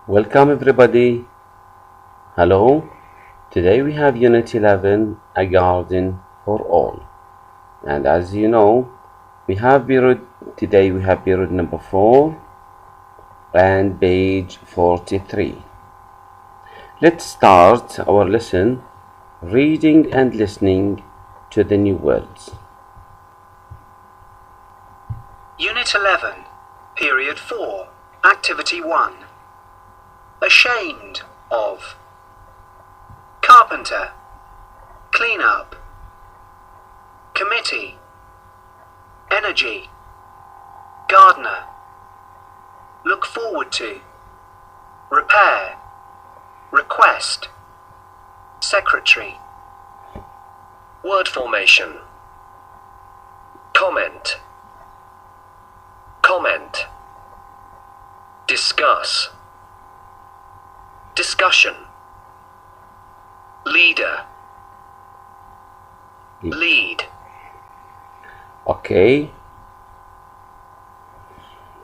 Welcome everybody. Hello. Today we have Unit 11, A Garden for All. And as you know, we have period number 4 and page 43. Let's start our lesson reading and listening to the new words. Unit 11, Period 4, Activity 1. Ashamed of. Carpenter. Clean up. Committee. Energy. Gardener. Look forward to. Repair. Request. Secretary. Word formation. Comment. Comment. Discuss. Discussion. Leader. Lead. Okay.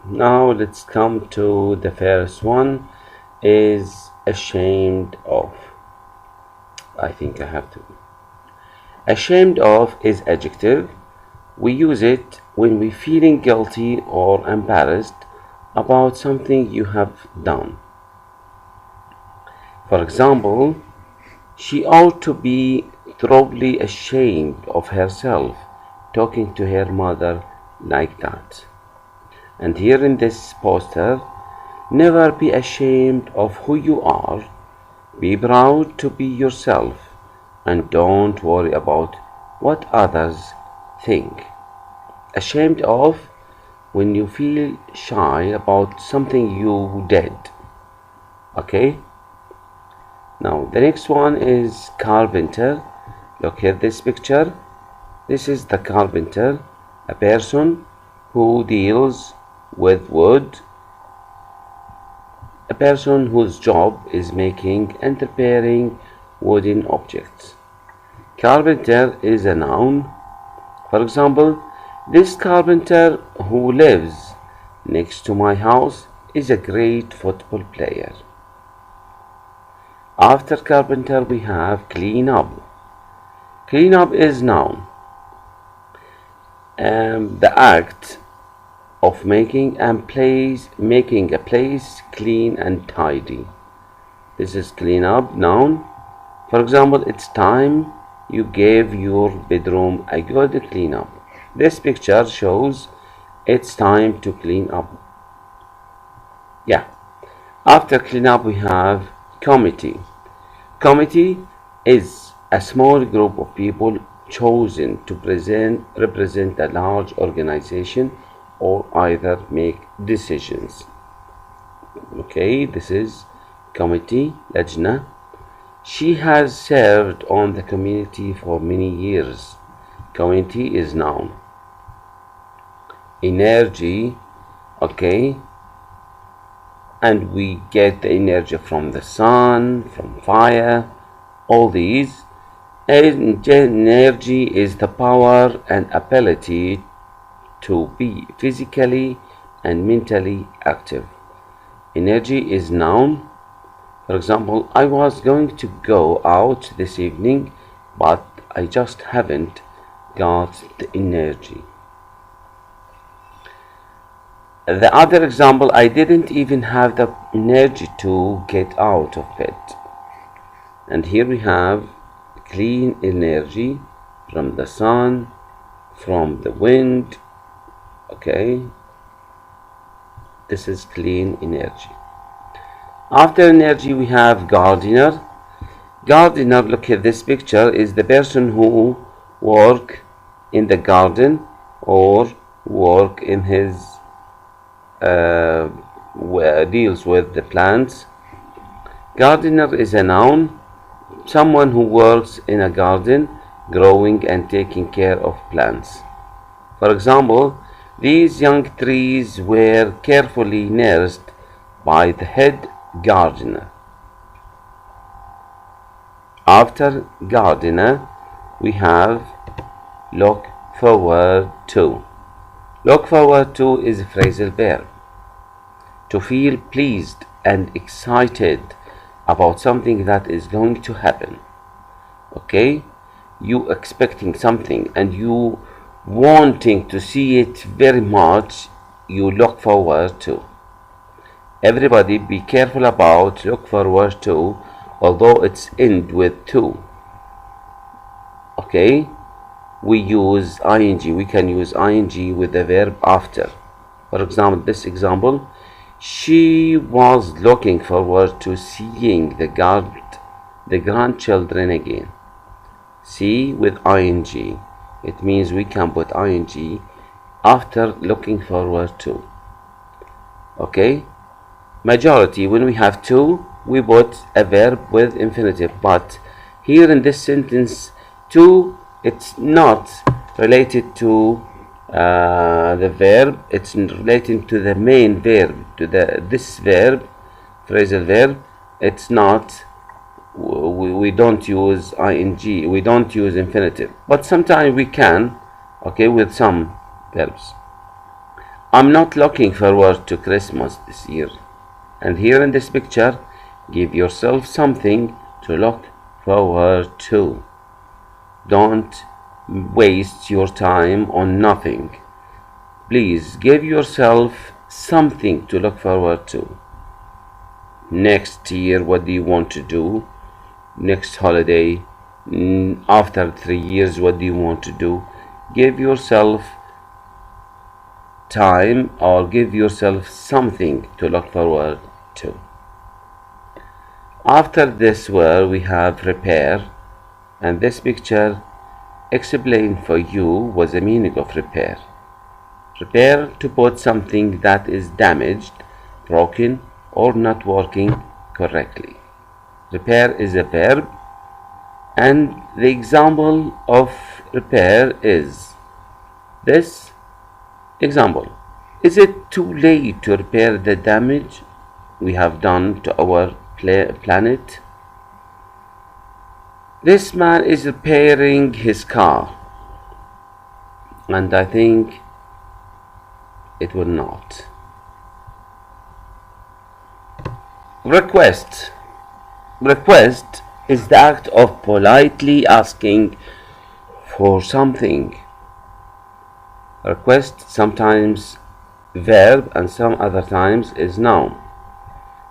Now let's come to the first one, is ashamed of. I think I have to. Ashamed of is adjective. We use it when we're feeling guilty or embarrassed about something you have done. For example, she ought to be thoroughly ashamed of herself talking to her mother like that. And here in this poster, never be ashamed of who you are. Be proud to be yourself and don't worry about what others think. Ashamed of when you feel shy about something you did. Okay? Now the next one is carpenter. Look at this picture. This is the carpenter, a person who deals with wood, a person whose job is making and repairing wooden objects. Carpenter is a noun. For example, this carpenter who lives next to my house is a great football player. After carpenter we have clean up. Clean up is noun. The act of making a place clean and tidy. This is clean up, noun. For example, it's time you gave your bedroom a good clean up. This picture shows it's time to clean up. Yeah. After clean up we have committee. Committee is a small group of people chosen to represent a large organization or either make decisions. Okay, this is committee, lajna. She has served on the committee for many years. Committee is noun. Energy, okay, and we get the energy from the sun, from fire, all these. Energy is the power and ability to be physically and mentally active. Energy is noun. For example, I was going to go out this evening, but I just haven't got the energy. The other example, I didn't even have the energy to get out of bed. And here we have clean energy from the sun, from the wind. Okay, this is clean energy. After energy we have gardener. Gardener, look at this picture, is the person who work in the garden or work in his deals with the plants. Gardener is a noun, someone who works in a garden, growing and taking care of plants. For example, these young trees were carefully nursed by the head gardener. After gardener, we have look forward to. Look forward to is a phrasal verb. To feel pleased and excited about something that is going to happen. Okay, you expecting something and you wanting to see it very much, you look forward to. Everybody be careful about look forward to, although it's end with to. Okay, we use ing, we can use ing with the verb after. For example, this example, she was looking forward to seeing the grandchildren again. See with ing, it means we can put ing after looking forward to. Okay, majority, when we have to, we put a verb with infinitive, but here in this sentence, to, it's not related to the verb, it's relating to the main verb, to this verb, phrasal verb. It's not, we don't use ing, we don't use infinitive, but sometimes we can, okay, with some verbs. I'm not looking forward to Christmas this year. And here in this picture, give yourself something to look forward to. Don't waste your time on nothing. Please give yourself something to look forward to. Next year, what do you want to do? Next holiday, after 3 years, what do you want to do? Give yourself time or give yourself something to look forward to. After this word, we have prepare, and this picture explain for you what the meaning of repair. Repair, to put something that is damaged, broken, or not working correctly. Repair is a verb, and the example of repair is this example. Is it too late to repair the damage we have done to our planet? This man is repairing his car, and I think it will not. Request. Request is the act of politely asking for something. Request sometimes verb and some other times is noun.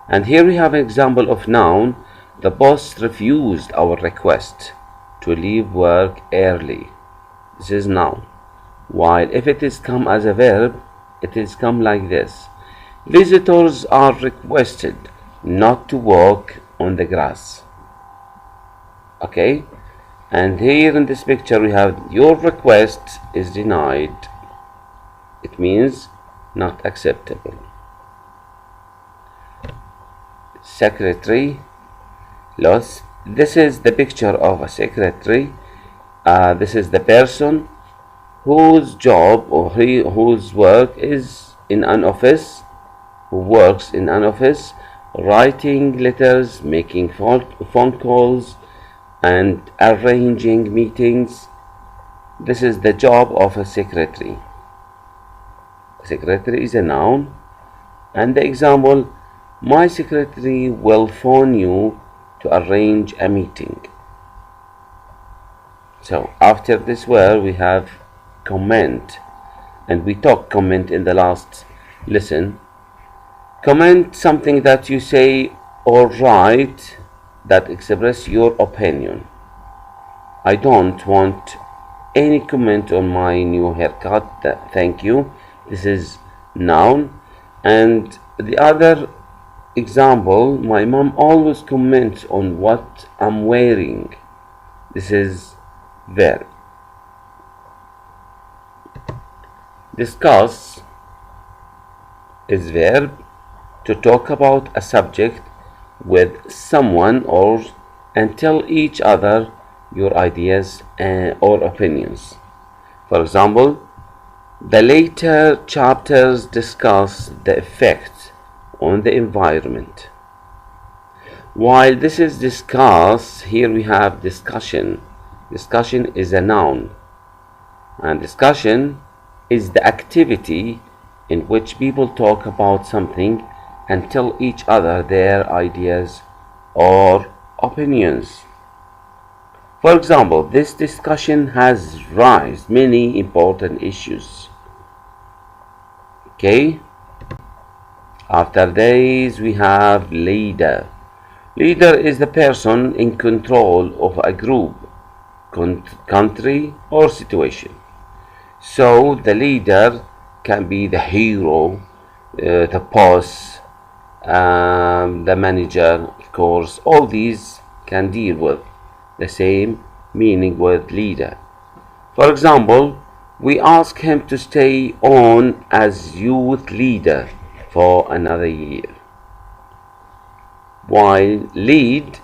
And here we have an example of noun. The boss refused our request to leave work early. This is noun. While if it is come as a verb, it is come like this. Visitors are requested not to walk on the grass. Okay, and here in this picture we have your request is denied. It means not acceptable. Secretary, lost. This is the picture of a secretary. This is the person whose job or whose work is in an office, who works in an office, writing letters, making phone calls, and arranging meetings. This is the job of a secretary. Secretary is a noun, and the example, my secretary will phone you to arrange a meeting. So after this word we have comment, and we talked comment in the last lesson. Comment, something that you say or write that express your opinion. I don't want any comment on my new haircut, thank you. This is noun. And the other example, my mom always comments on what I'm wearing. This is verb. Discuss is verb, to talk about a subject with someone and tell each other your ideas or opinions. For example, the later chapters discuss the effect on the environment. While this is discuss, here we have discussion. Discussion is a noun, and discussion is the activity in which people talk about something and tell each other their ideas or opinions. For example, this discussion has raised many important issues. Okay, after these we have leader. Leader is the person in control of a group, country, or situation. So the leader can be the hero, the boss, the manager, of course. All these can deal with the same meaning with leader. For example, we ask him to stay on as youth leader for another year. While lead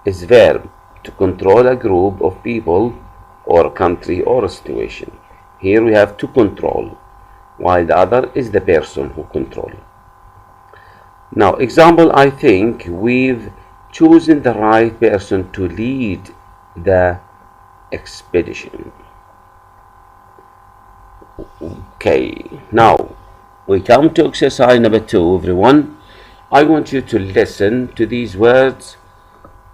is verb to control a group of people or a country or a situation. Here we have to control, while the other is the person who control. Now, example, I think we've chosen the right person to lead the expedition. Okay, now we come to exercise number 2, everyone. I want you to listen to these words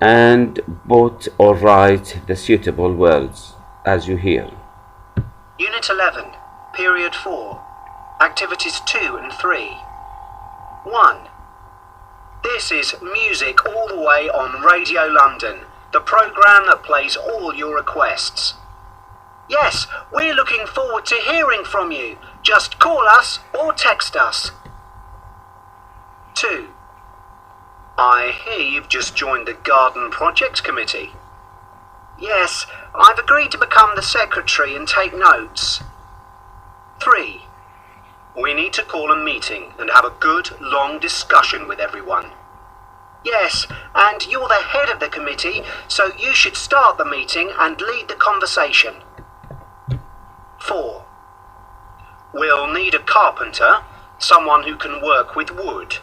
and put or write the suitable words as you hear. Unit 11, Period 4, Activities 2 and 3. 1. This is Music All the Way on Radio London, the programme that plays all your requests. Yes, we're looking forward to hearing from you. Just call us or text us. 2. I hear you've just joined the Garden Projects Committee. Yes, I've agreed to become the secretary and take notes. 3. We need to call a meeting and have a good, long discussion with everyone. Yes, and you're the head of the committee, so you should start the meeting and lead the conversation. 4. We'll need a carpenter, someone who can work with wood.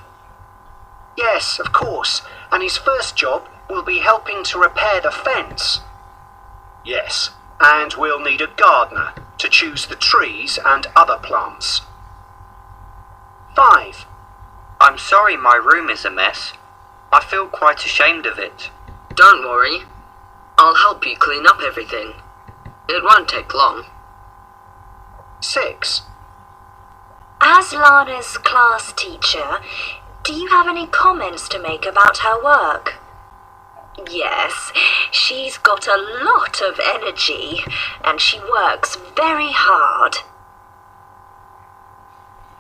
Yes, of course, and his first job will be helping to repair the fence. Yes, and we'll need a gardener to choose the trees and other plants. 5. I'm sorry my room is a mess. I feel quite ashamed of it. Don't worry. I'll help you clean up everything. It won't take long. 6. As Lana's class teacher, do you have any comments to make about her work? Yes, she's got a lot of energy and she works very hard.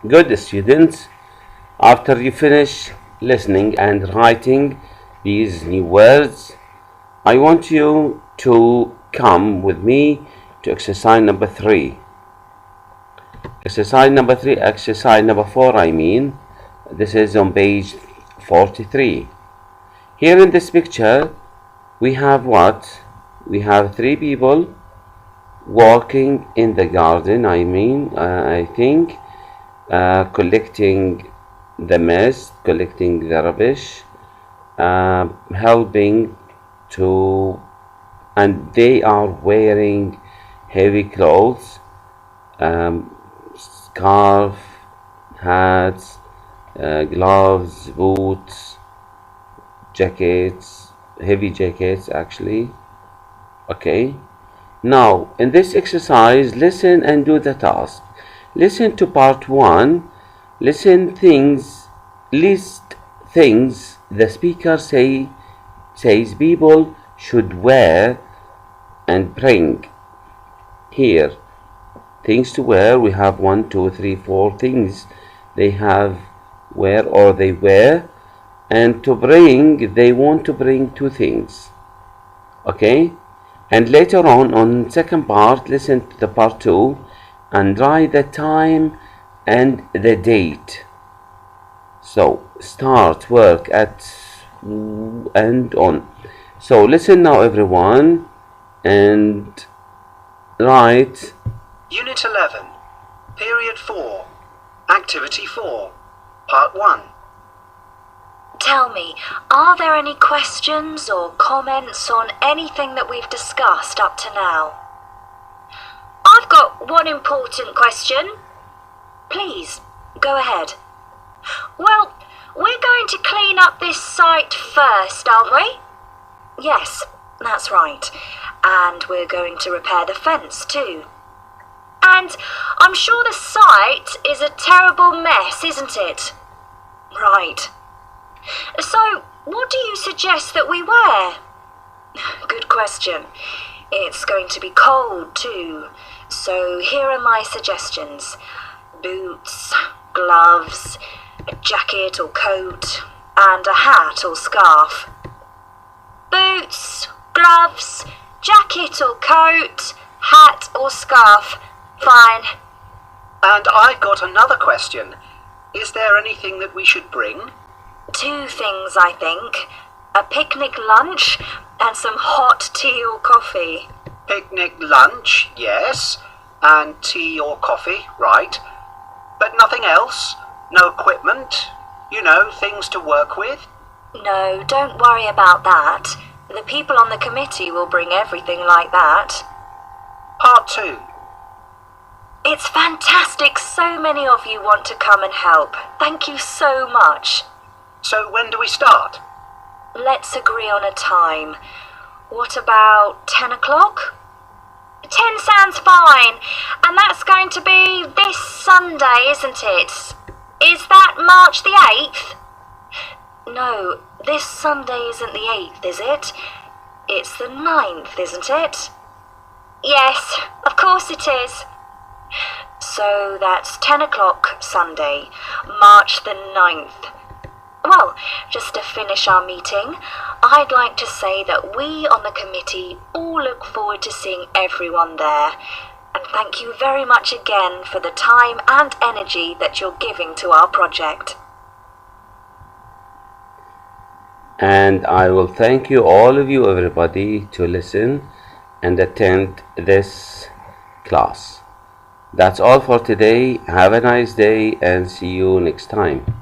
Good, students. After you finish listening and writing these new words, I want you to come with me to exercise number 3. Exercise number 4, I mean. This is on page 43. Here in this picture, we have what? We have 3 people walking in the garden, I think, collecting the mess, collecting the rubbish, helping to, and they are wearing heavy clothes, scarf, hats, gloves, boots, jackets, heavy jackets actually. Okay, now in this exercise, listen and do the task. Listen to part 1. List things the speaker says people should wear and bring. Here, things to wear, we have 1, 2, 3, 4 things they have wear or they wear, and to bring, they want to bring 2 things. Okay, and later on second part, listen to the part 2 and write the time and the date. So start work at and on. So listen now everyone and write. Unit 11, Period 4, Activity 4, Part 1. Tell me, are there any questions or comments on anything that we've discussed up to now? I've got one important question. Please, go ahead. Well, We're going to clean up this site first, aren't we? Yes, that's right. And we're going to repair the fence too. And I'm sure the site is a terrible mess, isn't it? Right. So, what do you suggest that we wear? Good question. It's going to be cold too. So here are my suggestions. Boots, gloves, a jacket or coat, and a hat or scarf. Boots, gloves, jacket or coat, hat or scarf. Fine. And I got another question. Is there anything that we should bring? 2 things, I think. A picnic lunch and some hot tea or coffee. Picnic lunch, yes. And tea or coffee, right. But nothing else? No equipment? You know, things to work with? No, don't worry about that. The people on the committee will bring everything like that. Part 2. It's fantastic so many of you want to come and help. Thank you so much. So when do we start? Let's agree on a time. What about 10 o'clock? 10 sounds fine. And that's going to be this Sunday, isn't it? Is that March the 8th? No, this Sunday isn't the 8th, is it? It's the 9th, isn't it? Yes, of course it is. So that's 10 o'clock Sunday, March the 9th. Well, just to finish our meeting, I'd like to say that we on the committee all look forward to seeing everyone there. And thank you very much again for the time and energy that you're giving to our project. And I will thank you, all of you, everybody, to listen and attend this class. That's all for today. Have a nice day and see you next time.